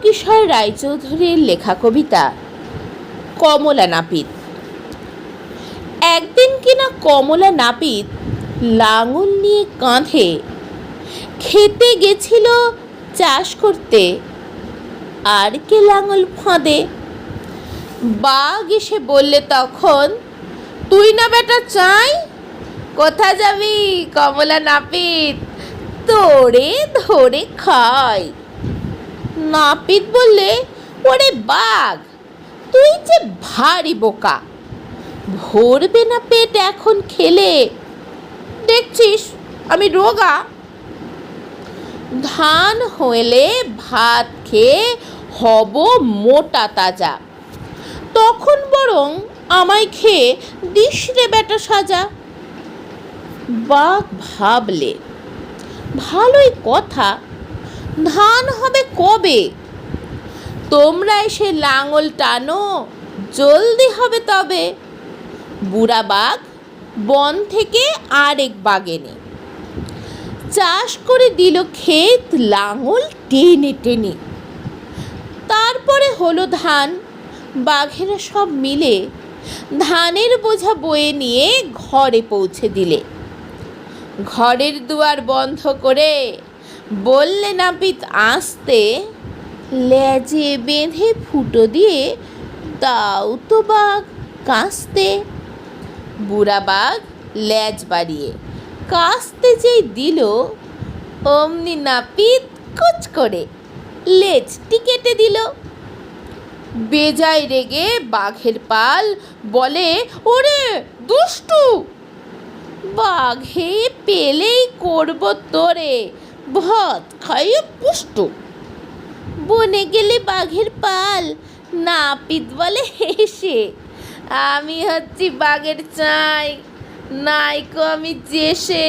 কিশোর রায়চৌধুরীর লেখা কবিতা কমলা নাপিত। একদিন কিনা কমলা নাপিত লাঙল নিয়ে কাঁধে খেতে গেছিল চাষ করতে, আর কে লাঙল ফাঁদে। বাঘ এসে বললে তখন, তুই না বেটা চাই, কোথা যাবি কমলা নাপিত, তোরে ধরে খাই। নাপিত বললে, ওরে বাঘ, তুই যে ভারী বোকা, ভরবে না পেট এখন খেলে, দেখছিস আমি রোগা। ধান হলে ভাত খেয়ে হব মোটা তাজা, তখন বরং আমায় খেয়ে দিস রে বেটা সাজা। বাঘ ভাবলে, ভালোই কথা, ধান হবে কবে, তোমরা এসে লাঙল টানো, জলদি হবে তবে। বুড়া বাঘ বন থেকে আরেক বাঘ এনে চাষ করে দিল ক্ষেত লাঙল টেনে টেনে। তারপরে হলো ধান, বাঘেরা সব মিলে ধানের বোঝা বয়ে নিয়ে ঘরে পৌঁছে দিলে। ঘরের দুয়ার বন্ধ করে বললে নাপিত আসতে, লেজে বেঁধে ফুটো দিয়ে দাও তো বাঘ কাস্তে। বুড়া বাঘ লেজ বাড়িয়ে কাস্তে যেই দিল, অমনি নাপিত কুচ করে লেজটি কেটে দিল। বেজায় রেগে বাঘের পাল বলে, ওরে দুষ্টু, বাঘে পেলেই করব তোরে ভাত খাইয়ে পুষ্টু। বনে গেলে বাঘের পাল, নাপিত বলে হেসে, আমি হচ্ছি বাঘের চাই, নাইকো আমি জেসে।